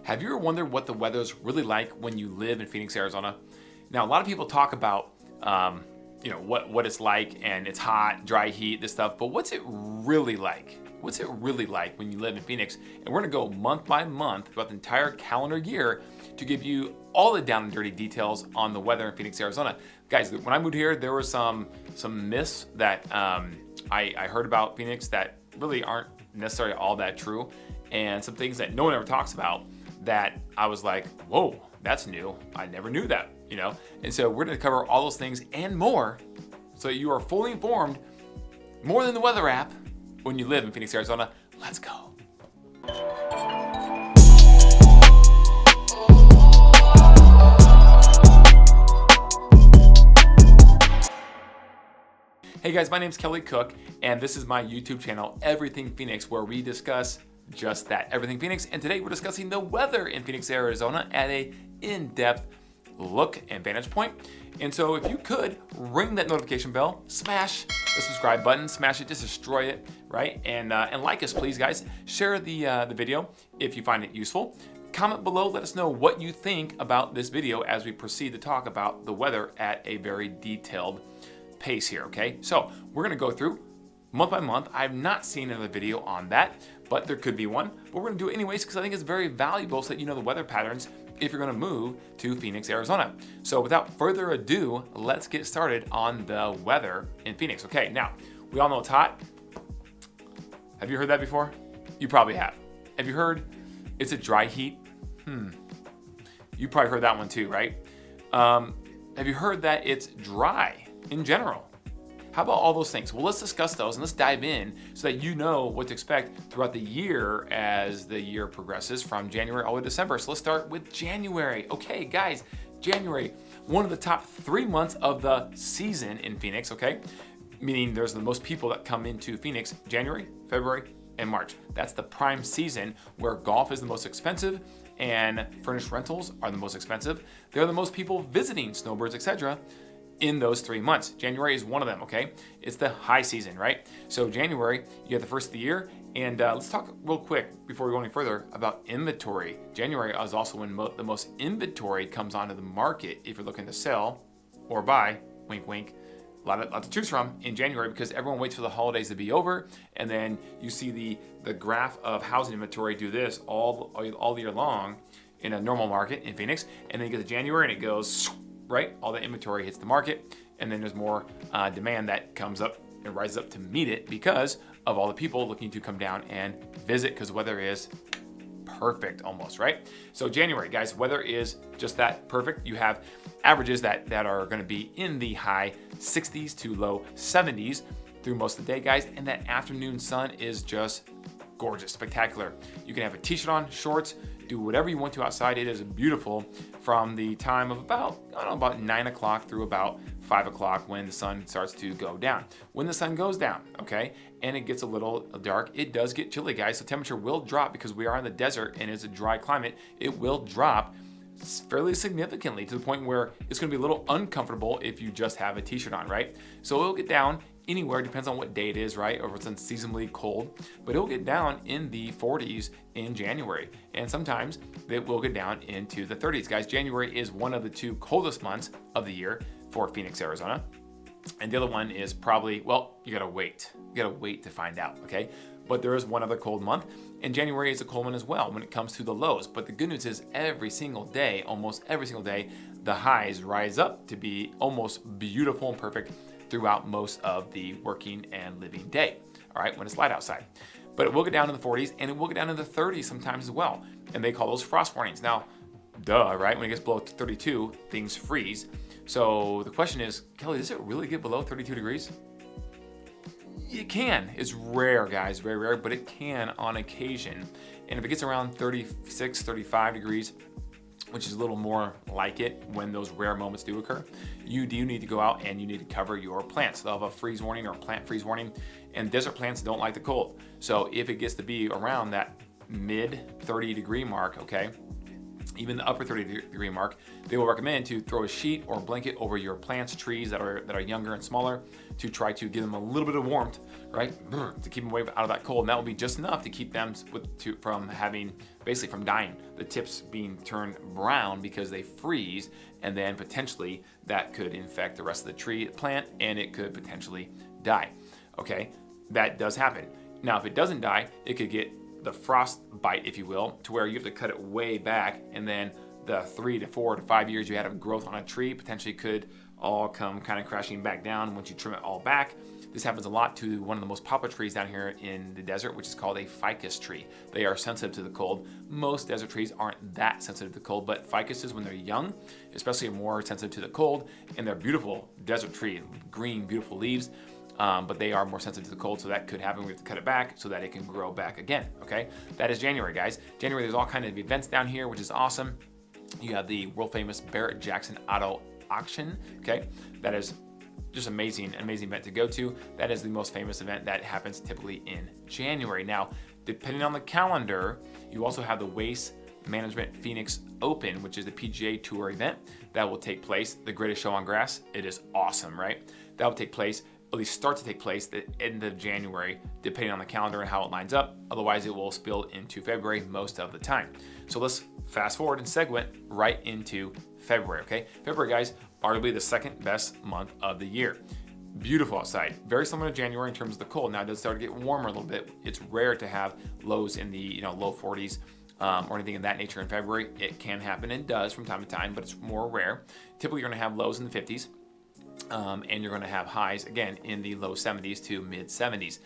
Have you ever wondered what the weather's really like when you live in Phoenix, Arizona? Now, a lot of people talk about, what it's like, and it's hot, dry heat, this stuff, but what's it really like? What's it really like when you live in Phoenix? And we're gonna go month by month throughout the entire calendar year to give you all the down and dirty details on the weather in Phoenix, Arizona. Guys, when I moved here, there were some myths that I heard about Phoenix that really aren't necessarily all that true, and some things that no one ever talks about that I was like, whoa, that's new. I never knew that, And so we're gonna cover all those things and more so you are fully informed, more than the weather app, when you live in Phoenix, Arizona. Let's go. Hey guys, my name's Kelly Cook, and this is my YouTube channel, Everything Phoenix, where we discuss just that, everything Phoenix. And today we're discussing the weather in Phoenix, Arizona at a in-depth look and vantage point. And so if you could ring that notification bell, smash the subscribe button, smash it, just destroy it, right? And like us, please, guys. Share the video if you find it useful. Comment below, let us know what you think about this video as we proceed to talk about the weather at a very detailed pace here, okay? So we're gonna go through month by month. I've not seen another video on that, but there could be one. But we're gonna do it anyways because I think it's very valuable so that you know the weather patterns if you're gonna move to Phoenix, Arizona. So without further ado, let's get started on the weather in Phoenix. Okay, now, we all know it's hot. Have you heard that before? You probably have. Have you heard it's a dry heat? You probably heard that one too, right? Have you heard that it's dry in general? How about all those things? Well, let's discuss those and let's dive in so that you know what to expect throughout the year as the year progresses from January all the way to December. So let's start with January. Okay, guys, January, one of the top 3 months of the season in Phoenix, okay? Meaning there's the most people that come into Phoenix, January, February, and March. That's the prime season where golf is the most expensive and furnished rentals are the most expensive. There are the most people visiting, snowbirds, etc., in those 3 months. January is one of them, okay? It's the high season, right? So January, you get the first of the year, and let's talk real quick before we go any further about inventory. January is also when the most inventory comes onto the market if you're looking to sell or buy, wink, wink. A lot to choose from in January because everyone waits for the holidays to be over, and then you see the graph of housing inventory do this all year long in a normal market in Phoenix, and then you get to January and it goes right, all the inventory hits the market, and then there's more demand that comes up and rises up to meet it because of all the people looking to come down and visit because weather is perfect almost, right? So January, guys, weather is just that perfect. You have averages that are going to be in the high 60s to low 70s through most of the day, guys, and that afternoon sun is just gorgeous, spectacular. You can have a t-shirt on, shorts, do whatever you want to outside. It is beautiful from the time of about 9 o'clock through about 5 o'clock when the sun starts to go down. When the sun goes down, okay, and it gets a little dark, it does get chilly, guys. So temperature will drop because we are in the desert and it's a dry climate. It will drop fairly significantly to the point where it's going to be a little uncomfortable if you just have a t-shirt on, right? So it'll get down anywhere, depends on what day it is, right? Or if it's unseasonably cold, but it'll get down in the 40s in January. And sometimes it will get down into the 30s. Guys, January is one of the 2 coldest months of the year for Phoenix, Arizona. And the other one is probably, well, you gotta wait. You gotta wait to find out, okay? But there is one other cold month, and January is a cold one as well when it comes to the lows. But the good news is every single day, almost every single day, the highs rise up to be almost beautiful and perfect throughout most of the working and living day, all right, when it's light outside. But it will get down in the 40s and it will get down in the 30s sometimes as well. And they call those frost warnings. Now, duh, right? When it gets below 32, things freeze. So the question is, Kelly, does it really get below 32 degrees? It can. It's rare, guys, very rare, but it can on occasion. And if it gets around 36, 35 degrees, which is a little more like it when those rare moments do occur, you do need to go out and you need to cover your plants. They'll have a freeze warning or a plant freeze warning, and desert plants don't like the cold. So if it gets to be around that mid 30 degree mark, okay, even the upper 30-degree mark, they will recommend to throw a sheet or blanket over your plants, trees that are younger and smaller, to try to give them a little bit of warmth, right? To keep them away out of that cold. And that will be just enough to keep them from dying. The tips being turned brown because they freeze, and then potentially that could infect the rest of the plant, and it could potentially die. Okay, that does happen. Now, if it doesn't die, it could get the frost bite, if you will, to where you have to cut it way back, and then the 3 to 4 to 5 years you had of growth on a tree potentially could all come kind of crashing back down once you trim it all back. This happens a lot to one of the most popular trees down here in the desert, which is called a ficus tree. They are sensitive to the cold. Most desert trees aren't that sensitive to the cold, but ficuses, when they're young, especially, are more sensitive to the cold, and they're beautiful desert tree, green, beautiful leaves. But they are more sensitive to the cold, so that could happen. We have to cut it back so that it can grow back again, okay? That is January, guys. January, there's all kind of events down here, which is awesome. You have the world-famous Barrett-Jackson Auto Auction, okay? That is just amazing event to go to. That is the most famous event that happens typically in January. Now, depending on the calendar, you also have the Waste Management Phoenix Open, which is the PGA Tour event that will take place. The greatest show on grass. It is awesome, right? That will take place, at least start to take place, the end of January, depending on the calendar and how it lines up. Otherwise, it will spill into February most of the time. So let's fast forward and segue right into February, okay? February, guys, arguably the second best month of the year. Beautiful outside. Very similar to January in terms of the cold. Now, it does start to get warmer a little bit. It's rare to have lows in the low 40s or anything of that nature in February. It can happen and does from time to time, but it's more rare. Typically, you're going to have lows in the 50s. And you're going to have highs, again, in the low 70s to mid 70s.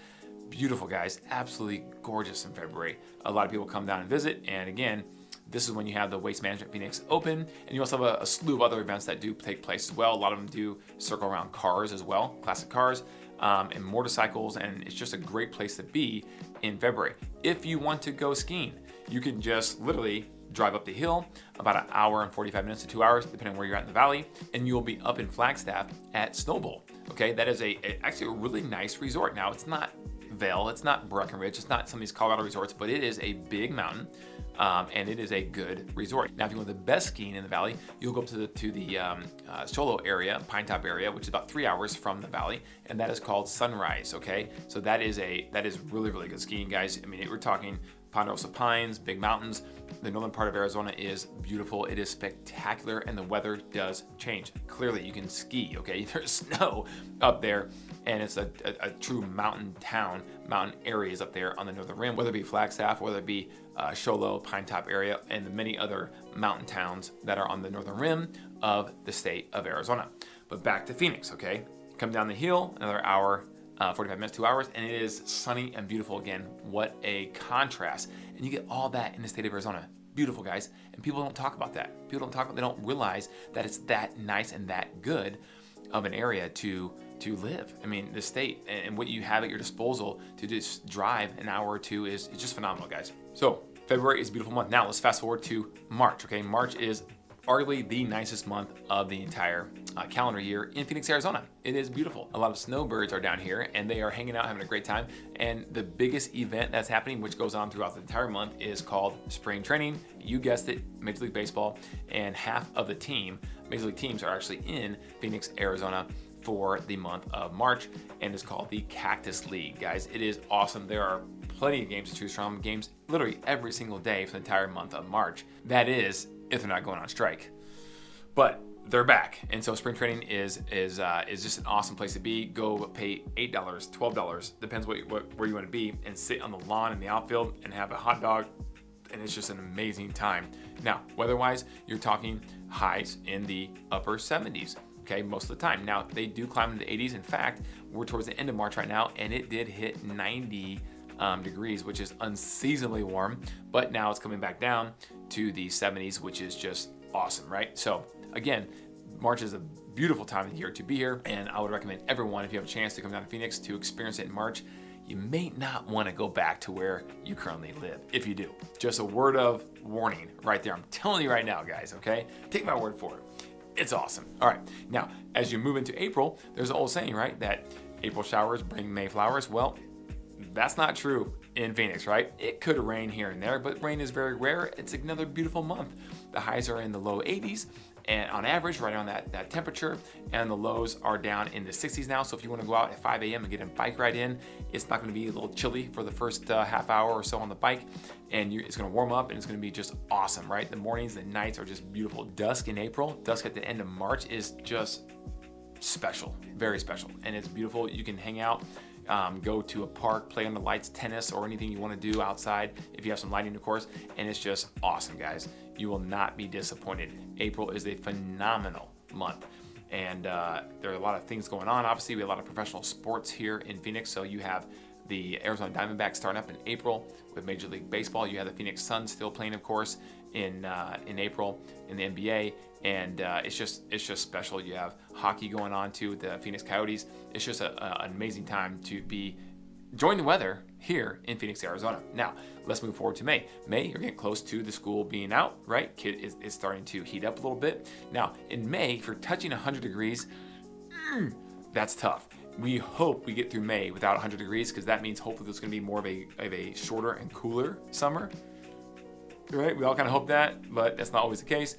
Beautiful, guys. Absolutely gorgeous in February. A lot of people come down and visit. And again, this is when you have the Waste Management Phoenix Open. And you also have a slew of other events that do take place as well. A lot of them do circle around cars as well, classic cars, and motorcycles. And it's just a great place to be in February. If you want to go skiing, you can just literally drive up the hill about an hour and 45 minutes to 2 hours, depending on where you're at in the valley, and you'll be up in Flagstaff at Snowbowl. Okay, that is actually a really nice resort. Now, it's not Vail, it's not Breckenridge, it's not some of these Colorado resorts, but it is a big mountain, and it is a good resort. Now, if you want the best skiing in the valley, you'll go up to the Cholo area, Pinetop area, which is about 3 hours from the valley, and that is called Sunrise. Okay, so that is really, really good skiing, guys. I mean, we're talking Ponderosa Pines, big mountains. The northern part of Arizona is beautiful. It is spectacular, and the weather does change. Clearly, you can ski, okay? There's snow up there, and it's a true mountain town, mountain areas up there on the northern rim, whether it be Flagstaff, whether it be Cholo, Pinetop area, and the many other mountain towns that are on the northern rim of the state of Arizona. But back to Phoenix, okay? Come down the hill, another hour, 45 minutes, 2 hours, and it is sunny and beautiful again. What a contrast. And you get all that in the state of Arizona. Beautiful, guys. And people don't talk about that. They don't realize that it's that nice and that good of an area to live. I mean, the state and what you have at your disposal to just drive an hour or two is just phenomenal, guys. So February is a beautiful month. Now let's fast forward to March, okay? March is arguably the nicest month of the entire calendar year in Phoenix, Arizona. It is beautiful. A lot of snowbirds are down here, and they are hanging out, having a great time. And the biggest event that's happening, which goes on throughout the entire month, is called spring training. You guessed it, Major League Baseball. And half of the Major League teams are actually in Phoenix, Arizona for the month of March, and it's called the Cactus League, guys. It is awesome. There are plenty of games to choose from, games literally every single day for the entire month of March. That is, if they're not going on strike. But they're back, and so spring training is just an awesome place to be. Go pay $8, $12, depends where you want to be, and sit on the lawn in the outfield and have a hot dog, and it's just an amazing time. Now, weather-wise, you're talking highs in the upper 70s. Okay, most of the time. Now, they do climb into the 80s. In fact, we're towards the end of March right now, and it did hit 90 degrees, which is unseasonably warm, but now it's coming back down to the 70s, which is just awesome, right? So again, March is a beautiful time of the year to be here, and I would recommend everyone, if you have a chance to come down to Phoenix to experience it in March, you may not want to go back to where you currently live. If you do, just a word of warning right there. I'm telling you right now, guys, okay? Take my word for it. It's awesome. All right, now, as you move into April, there's an old saying, right, that April showers bring May flowers. Well, that's not true in Phoenix, right? It could rain here and there, but rain is very rare. It's another beautiful month. The highs are in the low 80s and on average, right around that temperature, and the lows are down in the 60s now. So if you want to go out at 5 a.m. and get a bike ride in, it's not going to be a little chilly for the first half hour or so on the bike, and it's going to warm up and it's going to be just awesome, right? The mornings, the nights are just beautiful. Dusk in April, dusk at the end of March is just special, very special, and it's beautiful. You can hang out, go to a park, play on the lights, tennis, or anything you want to do outside if you have some lighting, of course, and it's just awesome, guys. You will not be disappointed. April is a phenomenal month, and there are a lot of things going on. Obviously, we have a lot of professional sports here in Phoenix, so you have the Arizona Diamondbacks starting up in April with Major League Baseball. You have the Phoenix Suns still playing, of course, in April in the NBA, and it's just special. You have hockey going on too, the Phoenix Coyotes. It's just an amazing time to be enjoying the weather here in Phoenix, Arizona. Now, let's move forward to May. May, you're getting close to the school being out, right? Kid is starting to heat up a little bit. Now, in May, if you're touching 100 degrees, that's tough. We hope we get through May without 100 degrees, because that means hopefully there's going to be more of a shorter and cooler summer. Right? We all kind of hope that, but that's not always the case.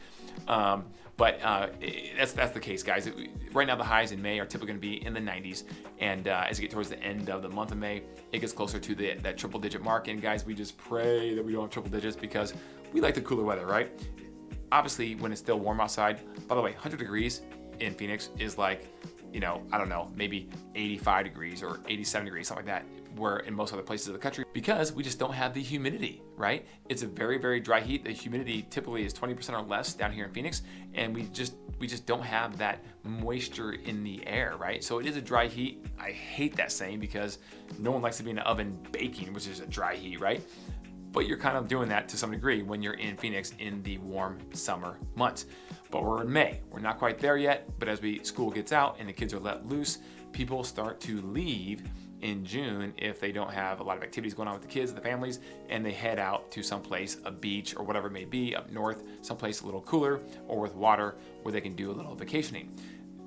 But that's the case, guys. Right now, the highs in May are typically going to be in the 90s, and as you get towards the end of the month of May, it gets closer to that triple-digit mark. And guys, we just pray that we don't have triple digits, because we like the cooler weather, right? Obviously, when it's still warm outside. By the way, 100 degrees in Phoenix is like, I don't know, maybe 85 degrees or 87 degrees, something like that, where in most other places of the country, because we just don't have the humidity, right? It's a very, very dry heat. The humidity typically is 20% or less down here in Phoenix, and we just don't have that moisture in the air, right? So it is a dry heat. I hate that saying, because no one likes to be in an oven baking, which is a dry heat, right? But you're kind of doing that to some degree when you're in Phoenix in the warm summer months. But we're in May. We're not quite there yet, but as school gets out and the kids are let loose, people start to leave in June if they don't have a lot of activities going on with the kids, the families, and they head out to someplace, a beach or whatever it may be, up north, someplace a little cooler or with water where they can do a little vacationing.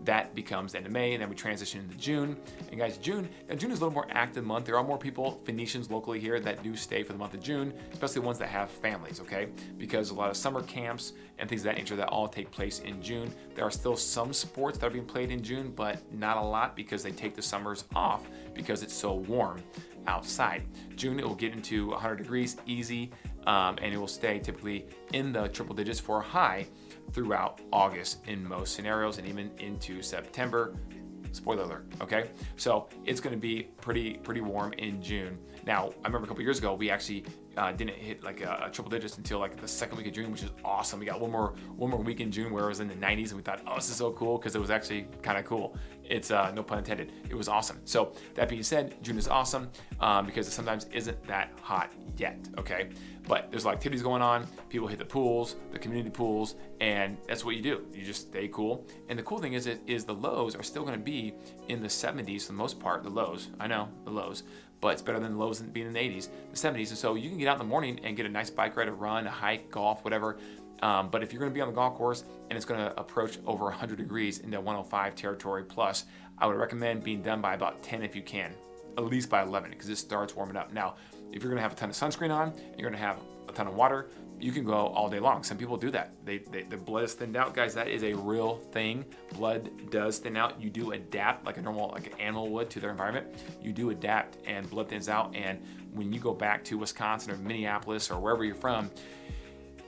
That becomes the end of May, and then we transition into June. And guys, June is a little more active month. There are more people, Phoenicians locally here, that do stay for the month of June, especially ones that have families, okay? Because a lot of summer camps and things of that nature that all take place in June. There are still some sports that are being played in June, but not a lot, because they take the summers off because it's so warm outside. June, it will get into 100 degrees easy, and it will stay typically in the triple digits for a high throughout August in most scenarios, and even into September. Spoiler alert, okay? So it's going to be pretty warm in June. Now, I remember a couple years ago, we actually didn't hit like a triple digits until like the second week of June, which is awesome. We got one more week in June where it was in the 90s, and we thought, oh, this is so cool, because it was actually kind of cool. It's no pun intended. It was awesome. So that being said, June is awesome because it sometimes isn't that hot yet, okay? But there's a lot of activities going on. People hit the pools, the community pools, and that's what you do. You just stay cool. And the cool thing is the lows are still going to be in the 70s for the most part. The lows, I know, the lows, but it's better than the lows being in the 80s, the 70s. And so you can get out in the morning and get a nice bike ride, a run, a hike, golf, whatever. But if you're going to be on the golf course and it's going to approach over 100 degrees into 105 territory plus, I would recommend being done by about 10 if you can, at least by 11, because it starts warming up. Now, if you're going to have a ton of sunscreen on, and you're going to have a ton of water, you can go all day long. Some people do that. The blood is thinned out, guys. That is a real thing. Blood does thin out. You do adapt like an animal would to their environment. You do adapt, and blood thins out. And when you go back to Wisconsin or Minneapolis or wherever you're from,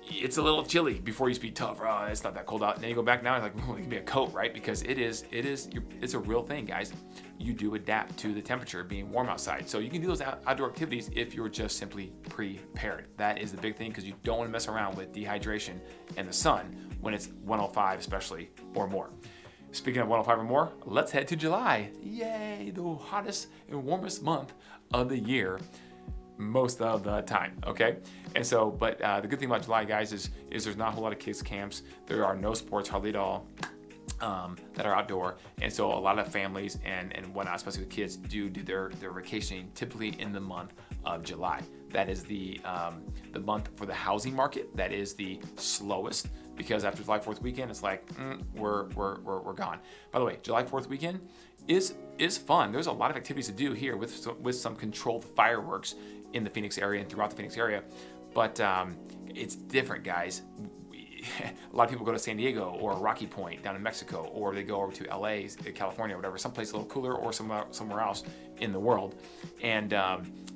it's a little chilly before you used to be tough. Oh, it's not that cold out. And then you go back now, and like, oh, it can be a coat, right? Because it's a real thing, guys. You do adapt to the temperature being warm outside. So you can do those outdoor activities if you're just simply prepared. That is the big thing, because you don't want to mess around with dehydration and the sun when it's 105 especially or more. Speaking of 105 or more, let's head to July. Yay, the hottest and warmest month of the year most of the time, okay? And so, but the good thing about July, guys, is there's not a whole lot of kids camps. There are no sports hardly at all that are outdoor. And so a lot of families and whatnot, especially with kids, do their vacationing typically in the month of July. That is the month for the housing market that is the slowest, because after July 4th weekend, it's like, we're gone. By the way, July 4th weekend is fun. There's a lot of activities to do here with some controlled fireworks in the Phoenix area and throughout the Phoenix area. But it's different, guys. A lot of people go to San Diego or Rocky Point down in Mexico, or they go over to LA, California, or whatever, someplace a little cooler, or somewhere else in the world. And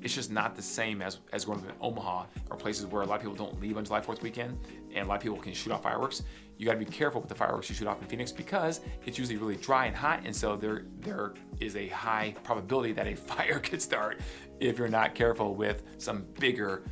it's just not the same as going to Omaha or places where a lot of people don't leave on July 4th weekend, and a lot of people can shoot off fireworks. You got to be careful with the fireworks you shoot off in Phoenix because it's usually really dry and hot, and so there is a high probability that a fire could start if you're not careful with some bigger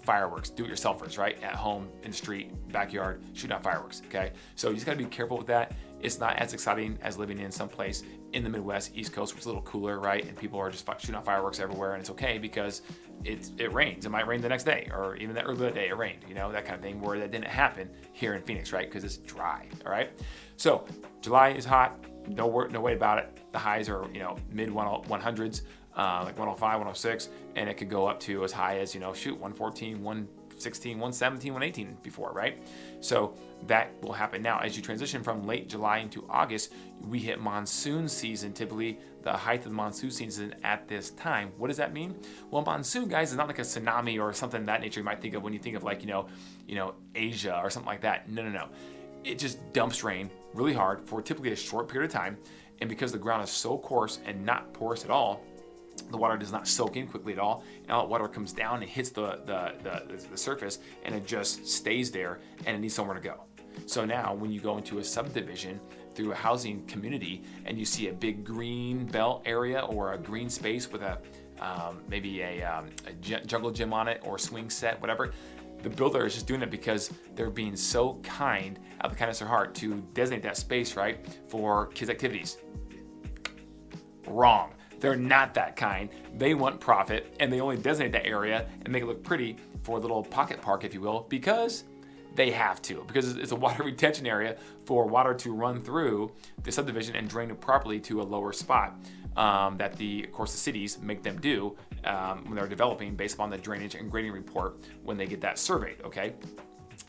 fireworks, do-it-yourselfers, right? At home, in the street, backyard, shooting out fireworks, okay? So you just gotta be careful with that. It's not as exciting as living in some place in the Midwest, East Coast, which is a little cooler, right? And people are just shooting out fireworks everywhere, and it's okay because it rains. It might rain the next day, or even that earlier day it rained, that kind of thing, where that didn't happen here in Phoenix, right? Because it's dry, all right? So July is hot, no way about it. The highs are, mid 100s. Like 105, 106, and it could go up to as high as, 114, 116, 117, 118 before, right? So that will happen now. As you transition from late July into August, we hit monsoon season, typically the height of the monsoon season at this time. What does that mean? Well, monsoon, guys, is not like a tsunami or something of that nature you might think of when you think of like, Asia or something like that. No. It just dumps rain really hard for typically a short period of time, and because the ground is so coarse and not porous at all, the water does not soak in quickly at all, and all that water comes down and hits the surface, and it just stays there, and it needs somewhere to go. So now when you go into a subdivision through a housing community and you see a big green belt area or a green space with maybe a jungle gym on it or swing set, whatever, the builder is just doing it because they're being so kind out of the kindness of their heart to designate that space, right, for kids' activities. Wrong. They're not that kind. They want profit, and they only designate that area and make it look pretty for a little pocket park, if you will, because they have to, because it's a water retention area for water to run through the subdivision and drain it properly to a lower spot that of course the cities make them do when they're developing based upon the drainage and grading report when they get that surveyed, okay?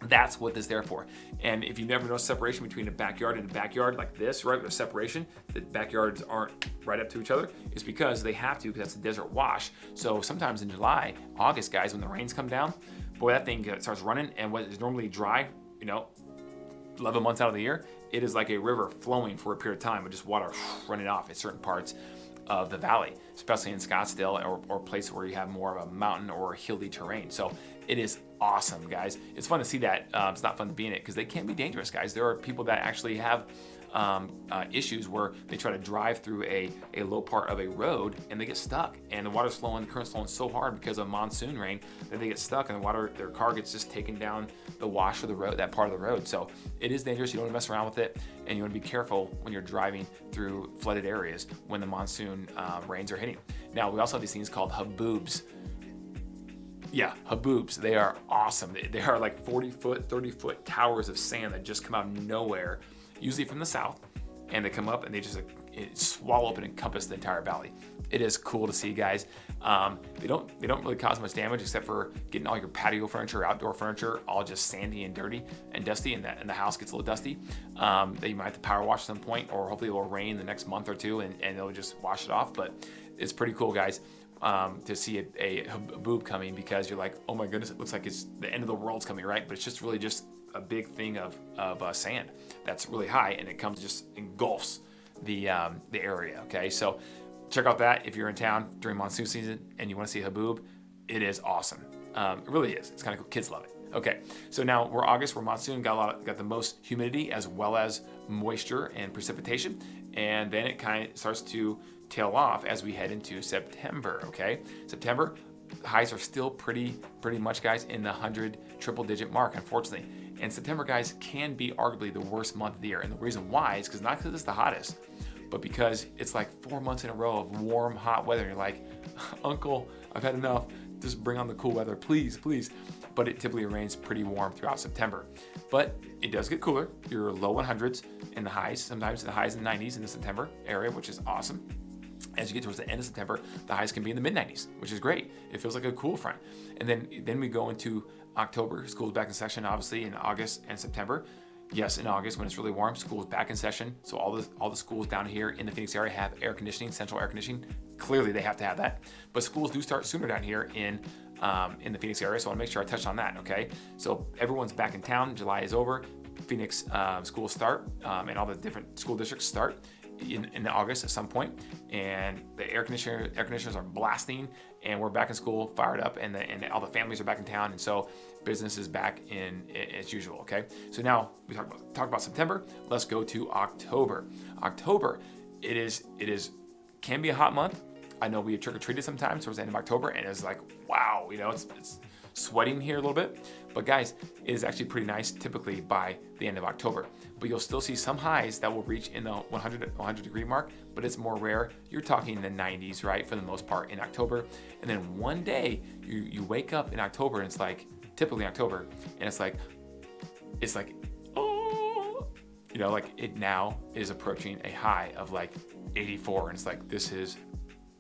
That's what this is there for. And if you never know separation between a backyard and a backyard like this, right, with separation, the backyards aren't right up to each other, it's because they have to, because that's a desert wash. So sometimes in July, August, guys, when the rains come down, boy, that thing starts running, and what is normally dry, 11 months out of the year, it is like a river flowing for a period of time with just water running off at certain parts of the valley, especially in Scottsdale or places where you have more of a mountain or hilly terrain. So it is awesome, guys. It's fun to see that. It's not fun to be in it because they can be dangerous, guys. There are people that actually have issues where they try to drive through a low part of a road and they get stuck, and the water's flowing, the current's flowing so hard because of monsoon rain that they get stuck, and their car gets just taken down the wash of the road, that part of the road. So it is dangerous. You don't want to mess around with it, and you want to be careful when you're driving through flooded areas when the monsoon rains are hitting. Now, we also have these things called haboobs. Yeah, haboobs. They are awesome. They are like 40-foot, 30-foot towers of sand that just come out of nowhere, usually from the south, and they come up and they just swallow up and encompass the entire valley. It is cool to see, guys. They don't really cause much damage except for getting all your patio furniture, outdoor furniture, all just sandy and dirty and dusty, and the house gets a little dusty. That you might have to power wash at some point, or hopefully it will rain the next month or two and it'll just wash it off. But it's pretty cool, guys. To see a haboob coming, because you're like, oh my goodness, it looks like it's the end of the world's coming, right? But it's just really just a big thing of sand that's really high, and it comes just engulfs the area. Okay, so check out that if you're in town during monsoon season and you want to see a haboob. It is awesome. It really is. It's kind of cool. Kids love it. Okay, so now we're August, we're monsoon, got the most humidity as well as moisture and precipitation, and then it kind of starts to tail off as we head into September. Okay, September highs are still pretty much, guys, in the 100 triple-digit mark, unfortunately. And September, guys, can be arguably the worst month of the year, and the reason why is because not because it's the hottest, but because it's like 4 months in a row of warm, hot weather. And you're like, Uncle, I've had enough. Just bring on the cool weather, please. But it typically remains pretty warm throughout September. But it does get cooler. You're low 100s in the highs, sometimes the highs in the 90s in the September area, which is awesome. As you get towards the end of September, the highs can be in the mid-90s, which is great. It feels like a cool front. And then we go into October. School's back in session, obviously, in August and September. Yes, in August when it's really warm, school's back in session. So all the schools down here in the Phoenix area have air conditioning, central air conditioning. Clearly they have to have that. But schools do start sooner down here in the Phoenix area, so I want to make sure I touch on that, okay? So everyone's back in town. July is over. Phoenix schools start, and all the different school districts start in August at some point, and the air conditioners are blasting, and we're back in school, fired up, and all the families are back in town, and so business is back in as usual. Okay, so now we talk about September. Let's go to October. October, it can be a hot month. I know we trick or treated sometimes towards the end of October, and it's like, wow, it's sweating here a little bit. But guys, it is actually pretty nice typically by the end of October. But you'll still see some highs that will reach in the 100 degree mark, but it's more rare. You're talking in the 90s, right, for the most part in October. And then one day you wake up in October, and it's like, typically October, and it's like, oh, like it now is approaching a high of like 84, and it's like, this is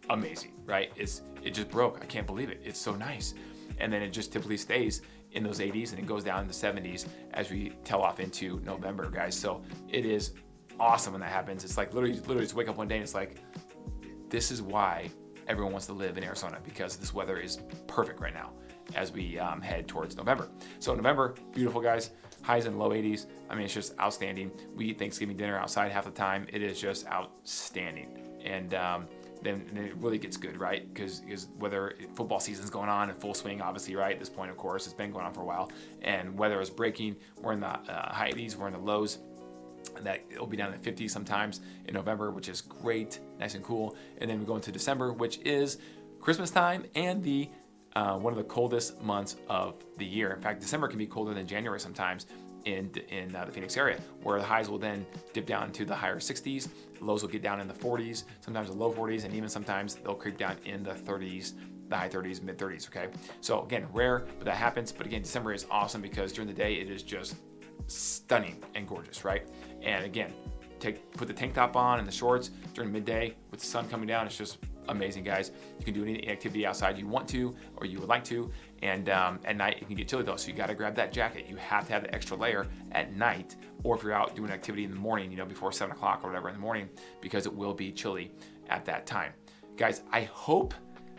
amazing, right? It just broke. I can't believe it. It's so nice. And then it just typically stays in those 80s, and it goes down in the 70s as we tail off into November, guys. So it is awesome when that happens. It's like literally just wake up one day and it's like, this is why everyone wants to live in Arizona, because this weather is perfect right now as we head towards November. So November, beautiful, guys. Highs in low 80s. I mean, it's just outstanding. We eat Thanksgiving dinner outside half the time. It is just outstanding. And then it really gets good, right? Because whether football season's going on in full swing, obviously, right? At this point, of course, it's been going on for a while. And weather is breaking. We're in the high 80s. We're in the lows. That it'll be down in the 50s sometimes in November, which is great, nice and cool. And then we go into December, which is Christmas time and the one of the coldest months of the year. In fact, December can be colder than January sometimes in the Phoenix area, where the highs will then dip down to the higher 60s, lows will get down in the 40s, sometimes the low 40s, and even sometimes they'll creep down in the 30s, the high 30s, mid 30s, okay? So again, rare, but that happens. But again, December is awesome because during the day it is just stunning and gorgeous, right? And again, put the tank top on and the shorts during midday with the sun coming down. It's just amazing, guys. You can do any activity outside you want to or you would like to, and at night it can get chilly though, so you got to grab that jacket. You have to have the extra layer at night, or if you're out doing activity in the morning, before 7 o'clock or whatever in the morning, because it will be chilly at that time. Guys, I hope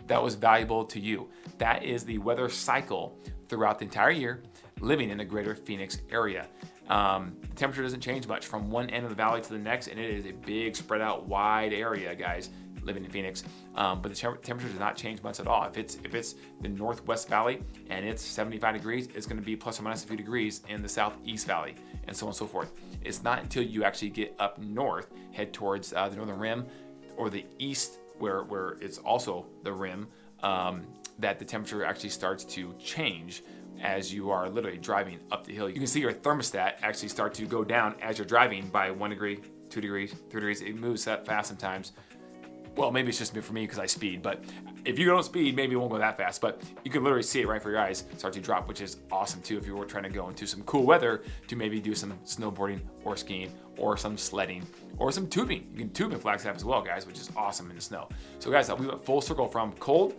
that was valuable to you. That is the weather cycle throughout the entire year living in the greater Phoenix area. The temperature doesn't change much from one end of the valley to the next, and it is a big spread out wide area, guys, living in Phoenix. But the temperature does not change much at all. If it's the Northwest Valley and it's 75 degrees, it's going to be plus or minus a few degrees in the Southeast Valley, and so on and so forth. It's not until you actually get up north, head towards the northern rim or the east, where it's also the rim, that the temperature actually starts to change as you are literally driving up the hill. You can see your thermostat actually start to go down as you're driving by 1 degree, 2 degrees, 3 degrees. It moves that fast sometimes. Well, maybe it's just for me because I speed, but if you don't speed, maybe it won't go that fast. But you can literally see it right for your eyes start to drop, which is awesome too if you were trying to go into some cool weather to maybe do some snowboarding or skiing or some sledding or some tubing. You can tube in Flagstaff as well, guys, which is awesome in the snow. So guys, we went full circle from cold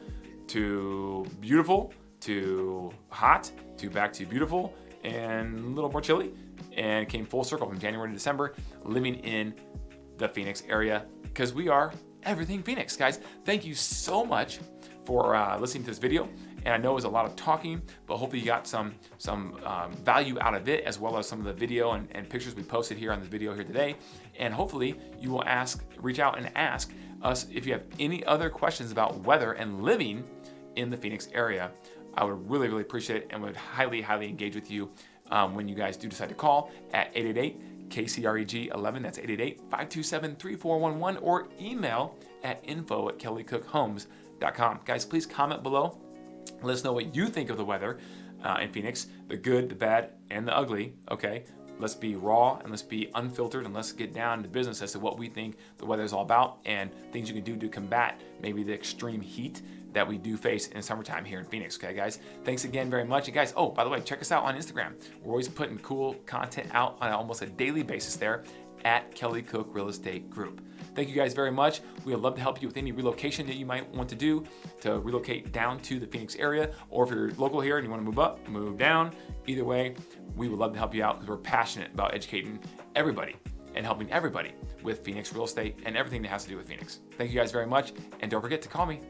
to beautiful to hot to back to beautiful and a little more chilly, and came full circle from January to December living in the Phoenix area, because we are everything Phoenix, guys. Thank you so much for listening to this video, and I know it was a lot of talking, but hopefully you got some value out of it, as well as some of the video and pictures we posted here on this video here today. And hopefully you will reach out and ask us if you have any other questions about weather and living in the Phoenix area. I would really, really appreciate it, and would highly, highly engage with you when you guys do decide to call at 888-KCREG11. That's 888-527-3411, or email at info@kellycookhomes.com. Guys, please comment below. Let us know what you think of the weather in Phoenix, the good, the bad, and the ugly, okay? Let's be raw and let's be unfiltered, and let's get down to business as to what we think the weather is all about and things you can do to combat maybe the extreme heat that we do face in summertime here in Phoenix, okay, guys? Thanks again very much. And guys, oh, by the way, check us out on Instagram. We're always putting cool content out on almost a daily basis there at Kelly Cook Real Estate Group. Thank you guys very much. We would love to help you with any relocation that you might want to do to relocate down to the Phoenix area, or if you're local here and you want to move up, move down. Either way, we would love to help you out because we're passionate about educating everybody and helping everybody with Phoenix real estate and everything that has to do with Phoenix. Thank you guys very much, and don't forget to call me.